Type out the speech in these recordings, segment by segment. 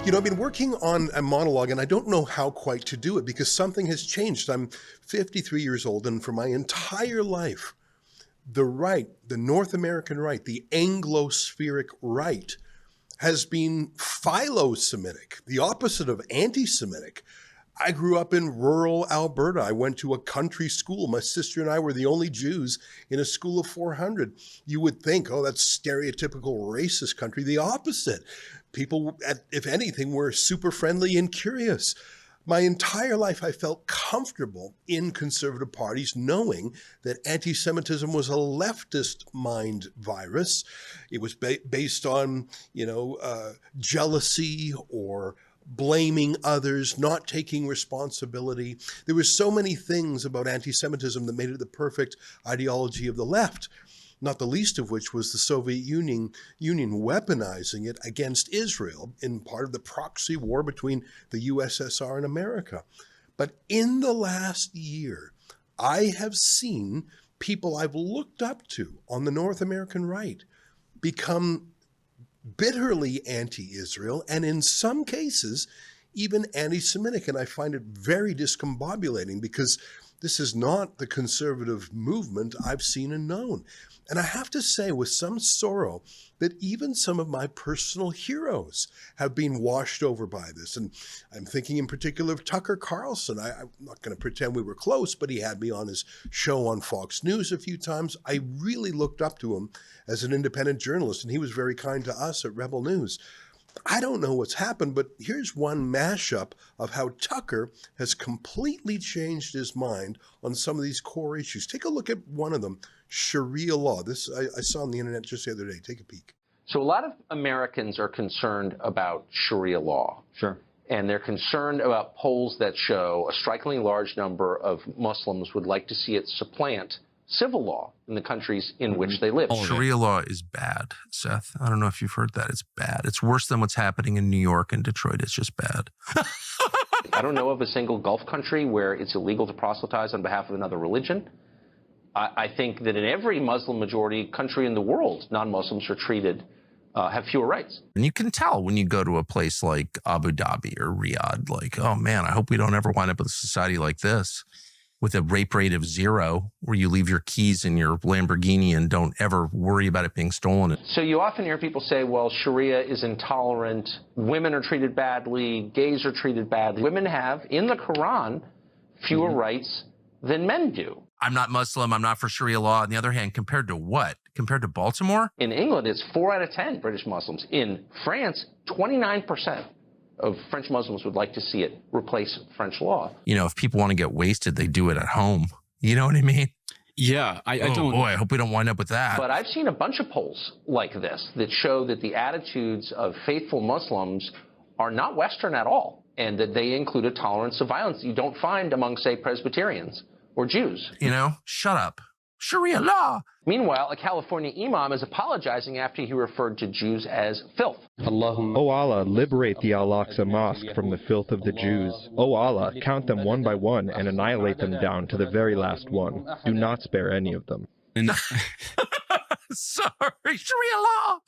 You know, I've been working on a monologue and I don't know how quite to do it because something has changed. I'm 53 years old, and for my entire life, the right, the North American right, the Anglo-spheric right has been philo-Semitic, the opposite of anti-Semitic. I grew up in rural Alberta. I went to a country school. My sister and I were the only Jews in a school of 400. You would think, oh, that's stereotypical racist country. The opposite. People, if anything, were super friendly and curious. My entire life, I felt comfortable in conservative parties knowing that anti-Semitism was a leftist mind virus. It was based on, jealousy or blaming others, not taking responsibility. There were so many things about anti-Semitism that made it the perfect ideology of the left, not the least of which was the Soviet Union weaponizing it against Israel in part of the proxy war between the USSR and America. But in the last year, I have seen people I've looked up to on the North American right become bitterly anti-Israel, and in some cases, even anti-Semitic. And I find it very discombobulating because this is not the conservative movement I've seen and known. And I have to say with some sorrow that even some of my personal heroes have been washed over by this. And I'm thinking in particular of Tucker Carlson. I'm not going to pretend we were close, but he had me on his show on Fox News a few times. I really looked up to him as an independent journalist, and he was very kind to us at Rebel News. I don't know what's happened, but here's one mashup of how Tucker has completely changed his mind on some of these core issues. Take a look at one of them, Sharia law. This I saw on the internet just the other day. Take a peek. So a lot of Americans are concerned about Sharia law. Sure. And they're concerned about polls that show a strikingly large number of Muslims would like to see it supplant civil law in the countries in which they live. Sharia law is bad, Seth. I don't know if you've heard that. It's bad. It's worse than what's happening in New York and Detroit. It's just bad. I don't know of a single Gulf country where it's illegal to proselytize on behalf of another religion. I think that in every Muslim majority country in the world, non-Muslims are treated, have fewer rights. And you can tell when you go to a place like Abu Dhabi or Riyadh, like, oh man, I hope we don't ever wind up with a society like this, with a rape rate of 0, where you leave your keys in your Lamborghini and don't ever worry about it being stolen. So you often hear people say, well, Sharia is intolerant, women are treated badly, gays are treated badly. Women have, in the Quran, fewer rights than men do. I'm not Muslim, I'm not for Sharia law. On the other hand, compared to what? Compared to Baltimore? In England, it's 4 out of 10 British Muslims. In France, 29% of French Muslims would like to see it replace French law. You know, if people want to get wasted, they do it at home. You know what I mean? Yeah, I don't. Boy, I hope we don't wind up with that. But I've seen a bunch of polls like this that show that the attitudes of faithful Muslims are not Western at all, and that they include a tolerance of violence you don't find among, say, Presbyterians or Jews. You know, shut up. Sharia law. Meanwhile, a California imam is apologizing after he referred to Jews as filth. O Allah, liberate the Al-Aqsa Mosque from the filth of the Jews. O Allah, count them one by one and annihilate them down to the very last one. Do not spare any of them. Sorry, Sharia law.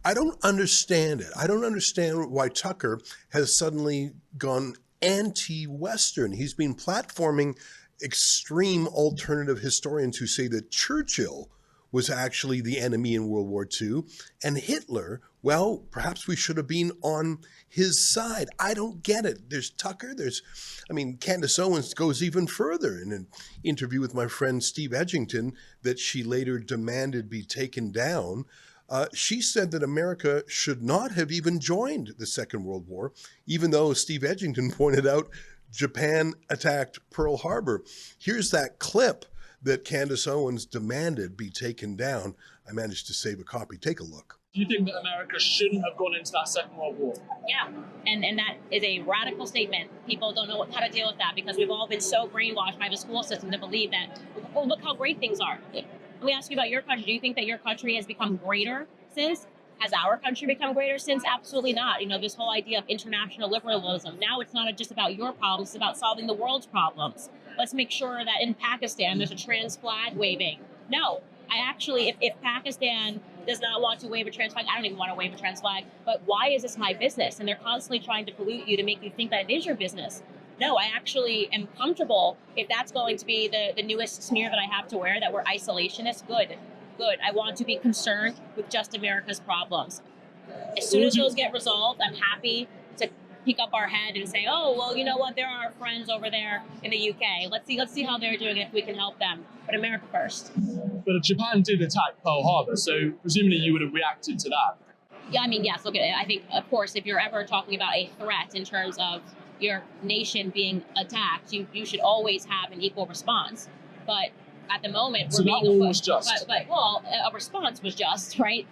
I don't understand it. I don't understand why Tucker has suddenly gone anti-Western. He's been platforming extreme alternative historians who say that Churchill was actually the enemy in World War II, and Hitler, well, perhaps we should have been on his side. I don't get it. There's Tucker, Candace Owens goes even further in an interview with my friend Steve Edgington that she later demanded be taken down. She said that America should not have even joined the Second World War, even though Steve Edgington pointed out Japan attacked Pearl Harbor. Here's that clip that Candace Owens demanded be taken down. I managed to save a copy. Take a look. Do you think that America shouldn't have gone into that Second World War? Yeah, and that is a radical statement. People don't know how to deal with that because we've all been so brainwashed by the school system to believe that, well, look how great things are. Let me ask you about your country. Do you think that your country has become greater since? Has our country become greater since? Absolutely not. You know, this whole idea of international liberalism. Now it's not just about your problems, it's about solving the world's problems. Let's make sure that in Pakistan there's a trans flag waving. No, I actually, if Pakistan does not want to wave a trans flag, I don't even want to wave a trans flag, but why is this my business? And they're constantly trying to pollute you to make you think that it is your business. No, I actually am comfortable if that's going to be the newest smear that I have to wear, that we're isolationists. Good. I want to be concerned with just America's problems. As soon as those get resolved, I'm happy to peek up our head and say, oh, well, you know what? There are our friends over there in the UK. Let's see how they're doing, if we can help them. But America first. But Japan did attack Pearl Harbor, so presumably you would have reacted to that. Yeah, I mean, yes, look at it. I think, of course, if you're ever talking about a threat in terms of your nation being attacked, you should always have an equal response. But at the moment, so we're being was just. But a response was just, right?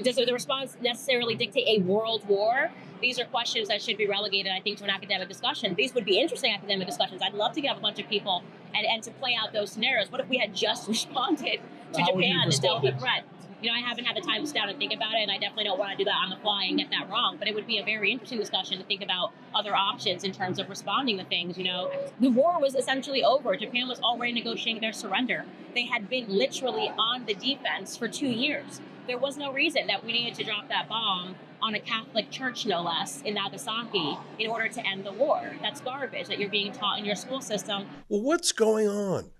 Does the response necessarily dictate a world war? These are questions that should be relegated, I think, to an academic discussion. These would be interesting academic discussions. I'd love to get a bunch of people and to play out those scenarios. What if we had just responded to Japan and dealt with the threat? You know, I haven't had the time to sit down and think about it, and I definitely don't want to do that on the fly and get that wrong. But it would be a very interesting discussion to think about other options in terms of responding to things. You know, the war was essentially over. Japan was already negotiating their surrender. They had been literally on the defense for 2 years. There was no reason that we needed to drop that bomb on a Catholic church, no less, in Nagasaki in order to end the war. That's garbage that you're being taught in your school system. Well, what's going on?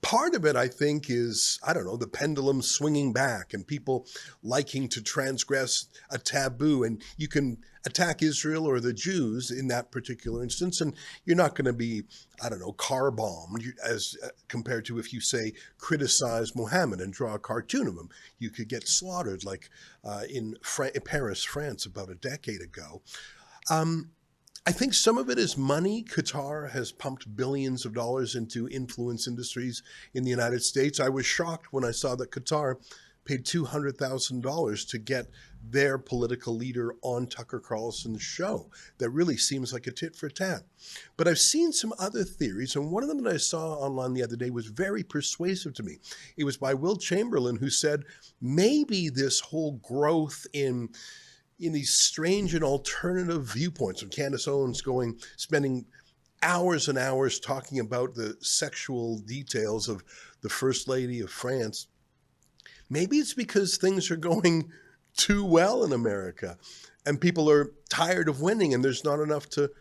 Part of it, I think, is, I don't know, the pendulum swinging back and people liking to transgress a taboo. And you can attack Israel or the Jews in that particular instance, and you're not going to be, I don't know, car bombed as compared to if you, say, criticize Mohammed and draw a cartoon of him. You could get slaughtered, like in Paris, France, about a decade ago. I think some of it is money. Qatar has pumped billions of dollars into influence industries in the United States. I was shocked when I saw that Qatar paid $200,000 to get their political leader on Tucker Carlson's show. That really seems like a tit for tat. But I've seen some other theories, and one of them that I saw online the other day was very persuasive to me. It was by Will Chamberlain, who said maybe this whole growth in these strange and alternative viewpoints of Candace Owens spending hours and hours talking about the sexual details of the First Lady of France. Maybe it's because things are going too well in America and people are tired of winning and there's not enough to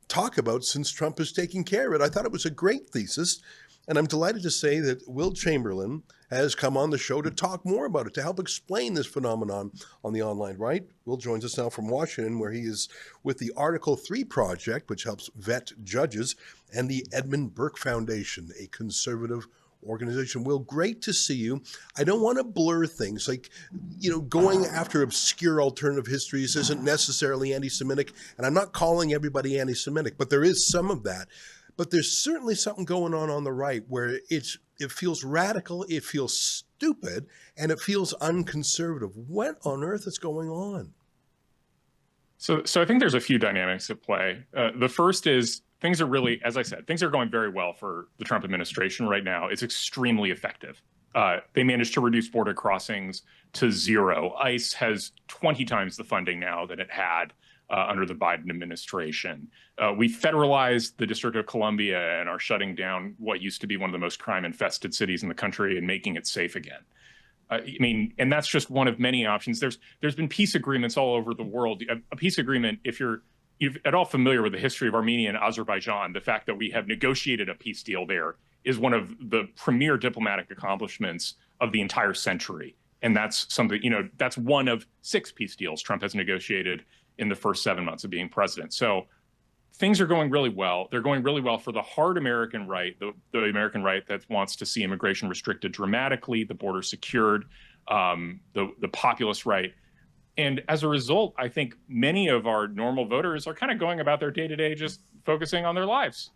talk about since Trump is taking care of it. I thought it was a great thesis. And I'm delighted to say that Will Chamberlain has come on the show to talk more about it, to help explain this phenomenon on the online right. Will joins us now from Washington, where he is with the Article 3 Project, which helps vet judges, and the Edmund Burke Foundation, a conservative organization. Will, great to see you. I don't want to blur things. Like, you know, going after obscure alternative histories isn't necessarily anti-Semitic, and I'm not calling everybody anti-Semitic, but there is some of that. But there's certainly something going on the right where it feels radical, it feels stupid, and it feels unconservative. What on earth is going on? So I think there's a few dynamics at play. The first is things are really, as I said, things are going very well for the Trump administration right now. It's extremely effective. They managed to reduce border crossings to 0. ICE has 20 times the funding now than it had under the Biden administration. We federalized the District of Columbia and are shutting down what used to be one of the most crime-infested cities in the country and making it safe again. I mean, and that's just one of many options. There's been peace agreements all over the world. A peace agreement, if you're at all familiar with the history of Armenia and Azerbaijan, the fact that we have negotiated a peace deal there is one of the premier diplomatic accomplishments of the entire century. And that's something, you know, that's one of 6 peace deals Trump has negotiated in the first 7 months of being president. So things are going really well. They're going really well for the hard American right, the American right that wants to see immigration restricted dramatically, the border secured, the populist right. And as a result, I think many of our normal voters are kind of going about their day-to-day just focusing on their lives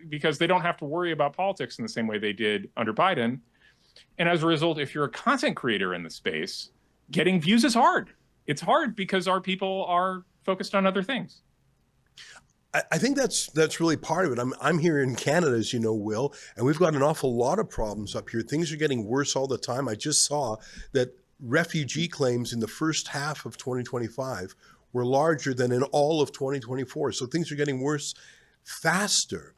because they don't have to worry about politics in the same way they did under Biden. And as a result, if you're a content creator in the space, getting views is hard. It's hard because our people are focused on other things. I think that's really part of it. I'm here in Canada, as you know, Will, and we've got an awful lot of problems up here. Things are getting worse all the time. I just saw that refugee claims in the first half of 2025 were larger than in all of 2024. So things are getting worse faster.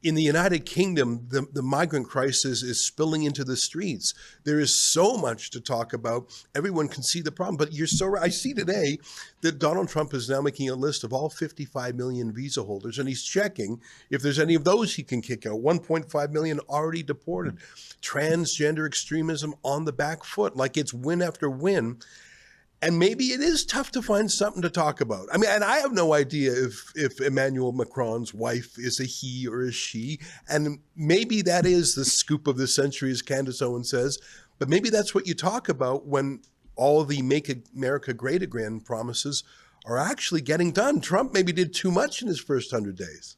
in the United Kingdom, the migrant crisis is spilling into the streets. There is so much to talk about. Everyone can see the problem, but you're so right. I see today that Donald Trump is now making a list of all 55 million visa holders, and he's checking if there's any of those he can kick out. 1.5 million already deported. Transgender extremism on the back foot, like it's win after win. And maybe it is tough to find something to talk about. I mean, and I have no idea if Emmanuel Macron's wife is a he or a she. And maybe that is the scoop of the century, as Candace Owens says. But maybe that's what you talk about when all the Make America Great Again promises are actually getting done. Trump maybe did too much in his first 100 days.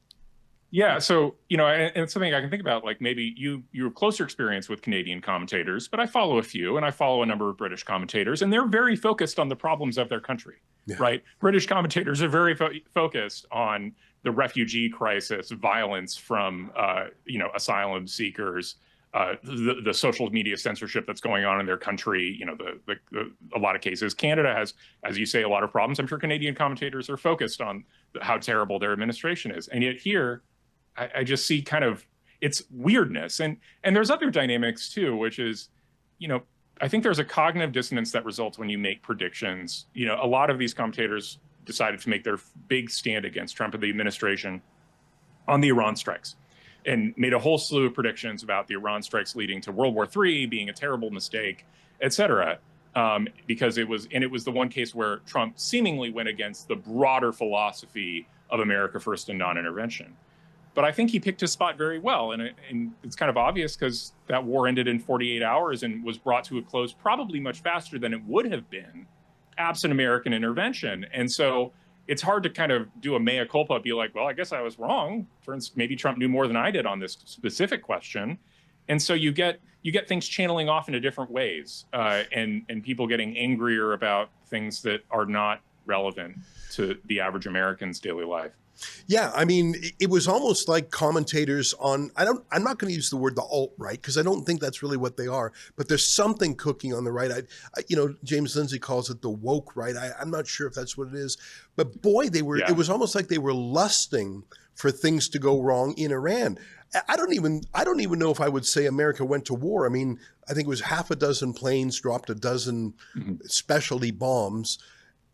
Yeah, so, you know, and it's something I can think about, like maybe you have closer experience with Canadian commentators, but I follow a few, and I follow a number of British commentators, and they're very focused on the problems of their country, right? British commentators are very focused on the refugee crisis, violence from, you know, asylum seekers, the social media censorship that's going on in their country, you know, a lot of cases. Canada has, as you say, a lot of problems. I'm sure Canadian commentators are focused on how terrible their administration is. And yet here, I just see kind of its weirdness. And there's other dynamics too, which is, you know, I think there's a cognitive dissonance that results when you make predictions. You know, a lot of these commentators decided to make their big stand against Trump and the administration on the Iran strikes and made a whole slew of predictions about the Iran strikes leading to World War III being a terrible mistake, et cetera. Because it was the one case where Trump seemingly went against the broader philosophy of America First and non-intervention. But I think he picked his spot very well. And it's kind of obvious because that war ended in 48 hours and was brought to a close probably much faster than it would have been absent American intervention. And so it's hard to kind of do a mea culpa, be like, well, I guess I was wrong. For instance, maybe Trump knew more than I did on this specific question. And so you get things channeling off into different ways and people getting angrier about things that are not relevant to the average American's daily life. Yeah, I mean, it was almost like commentators on, I'm not going to use the word the alt-right because I don't think that's really what they are, but there's something cooking on the right. You know, James Lindsay calls it the woke right. I'm not sure if that's what it is, but boy, it was almost like they were lusting for things to go wrong in Iran. I don't even know if I would say America went to war. I mean, I think it was half a dozen planes dropped a dozen specialty bombs,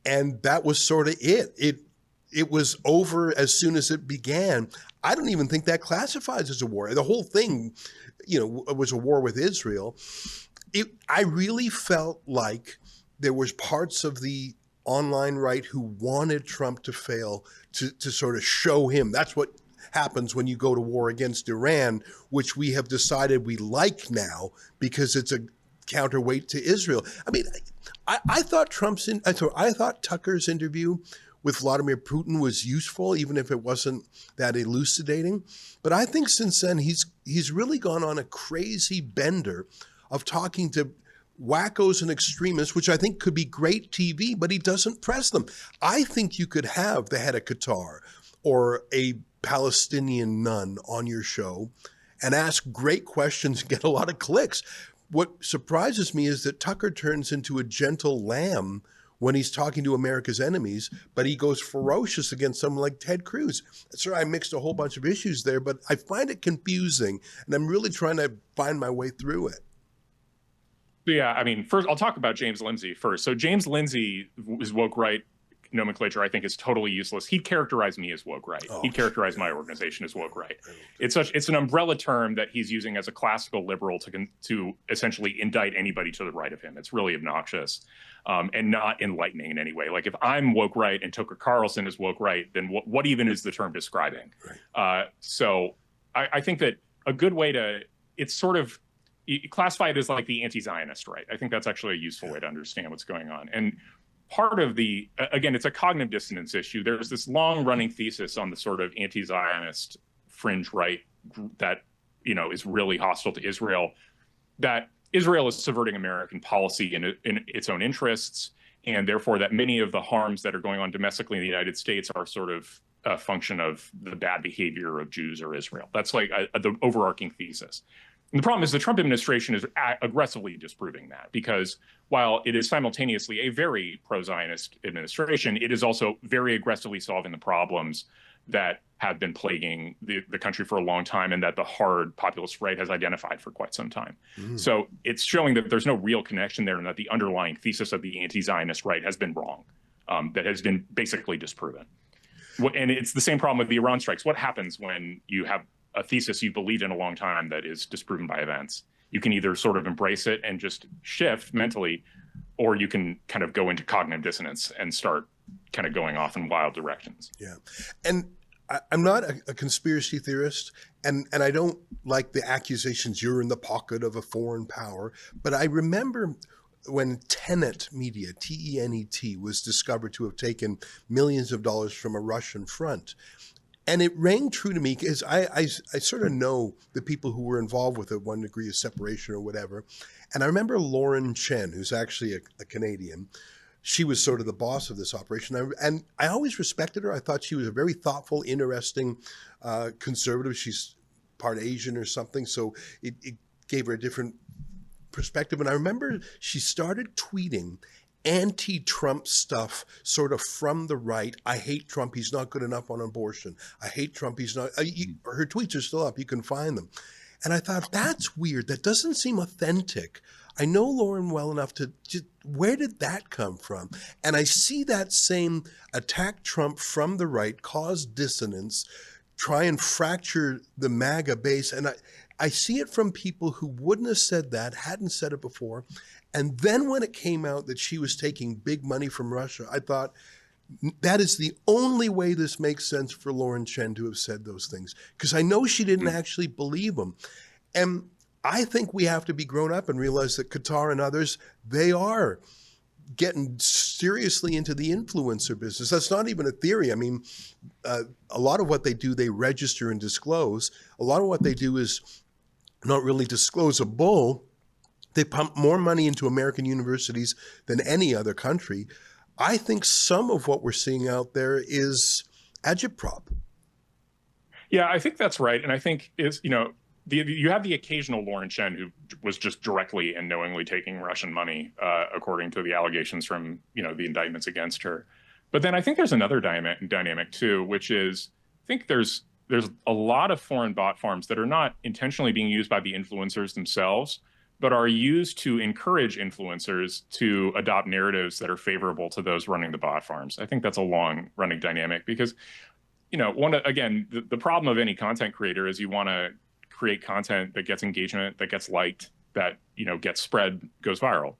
and that was sort of it. It was over as soon as it began. I don't even think that classifies as a war. The whole thing, you know, was a war with Israel. I really felt like there was parts of the online right who wanted Trump to fail to sort of show him. That's what happens when you go to war against Iran, which we have decided we like now because it's a counterweight to Israel. I mean, I thought I thought Tucker's interview with Vladimir Putin was useful, even if it wasn't that elucidating. But I think since then, he's really gone on a crazy bender of talking to wackos and extremists, which I think could be great TV, but he doesn't press them. I think you could have the head of Qatar or a Palestinian nun on your show and ask great questions and get a lot of clicks. What surprises me is that Tucker turns into a gentle lamb when he's talking to America's enemies, but he goes ferocious against someone like Ted Cruz. Sorry, I mixed a whole bunch of issues there, but I find it confusing, and I'm really trying to find my way through it. Yeah, I mean, first, I'll talk about James Lindsay first. So James Lindsay is woke right nomenclature, I think, is totally useless. He'd characterize me as woke right. He'd characterize my organization as woke right. It's an umbrella term that he's using as a classical liberal to essentially indict anybody to the right of him. It's really obnoxious and not enlightening in any way. Like if I'm woke right and Tucker Carlson is woke right, then what even is the term describing? Right. So I think that a good way to, it's sort of, you classify it as like the anti-Zionist right. I think that's actually a useful way to understand what's going on. And part of the, again, it's a cognitive dissonance issue. There's this long running thesis on the sort of anti-Zionist fringe right that, you know, is really hostile to Israel, that Israel is subverting American policy in its own interests, and therefore that many of the harms that are going on domestically in the United States are sort of a function of the bad behavior of Jews or Israel. That's like the overarching thesis. And the problem is the Trump administration is aggressively disproving that, because while it is simultaneously a very pro-Zionist administration, it is also very aggressively solving the problems that have been plaguing the country for a long time, and that the hard populist right has identified for quite some time. So it's showing that there's no real connection there, and that the underlying thesis of the anti-Zionist right has been wrong, that has been basically disproven. And it's the same problem with the Iran strikes. What happens when you have a thesis you believed in a long time that is disproven by events? You can either sort of embrace it and just shift mentally, or you can kind of go into cognitive dissonance and start kind of going off in wild directions. Yeah. And I'm not a conspiracy theorist, and I don't like the accusations you're in the pocket of a foreign power, but I remember when Tenet Media, T-E-N-E-T, was discovered to have taken millions of dollars from a Russian front. And it rang true to me because I sort of know the people who were involved with it, one degree of separation or whatever. And I remember Lauren Chen, who's actually a Canadian. She was sort of the boss of this operation. And I always respected her. I thought she was a very thoughtful, interesting conservative. She's part Asian or something. So it gave her a different perspective. And I remember she started tweeting anti-Trump stuff sort of from the right. I hate Trump. He's not good enough on abortion. I hate Trump. He's not. Her tweets are still up. You can find them. And I thought, that's weird. That doesn't seem authentic. I know Lauren well enough to just, where did that come from? And I see that same attack Trump from the right, cause dissonance, try and fracture the MAGA base. And I see it from people who wouldn't have said that, hadn't said it before. And then when it came out that she was taking big money from Russia, I thought, that is the only way this makes sense for Lauren Chen to have said those things. Because I know she didn't actually believe them. And I think we have to be grown up and realize that Qatar and others, they are getting seriously into the influencer business. That's not even a theory. I mean, a lot of what they do, they register and disclose. A lot of what they do is not really disclose a bull. They pump more money into American universities than any other country. I think some of what we're seeing out there is agitprop. Yeah, I think that's right. And I think is, you have the occasional Lauren Chen who was just directly and knowingly taking Russian money, according to the allegations from, the indictments against her. But then I think there's another dynamic too, which is, I think there's a lot of foreign bot farms that are not intentionally being used by the influencers themselves, but are used to encourage influencers to adopt narratives that are favorable to those running the bot farms. I think that's a long-running dynamic because, the problem of any content creator is you want to create content that gets engagement, that gets liked, that gets spread, goes viral.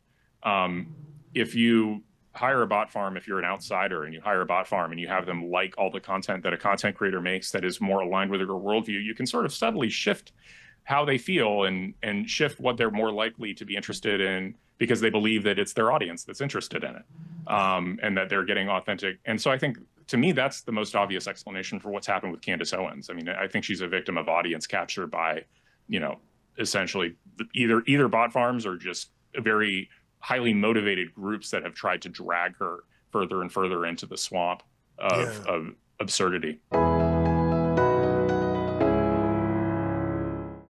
If you hire a bot farm, if you're an outsider and you hire a bot farm and you have them like all the content that a content creator makes that is more aligned with your worldview, you can sort of subtly shift how they feel and shift what they're more likely to be interested in because they believe that it's their audience that's interested in it, and that they're getting authentic. And so I think, to me, that's the most obvious explanation for what's happened with Candace Owens. I mean, I think she's a victim of audience capture by, essentially either bot farms or just very highly motivated groups that have tried to drag her further and further into the swamp of absurdity.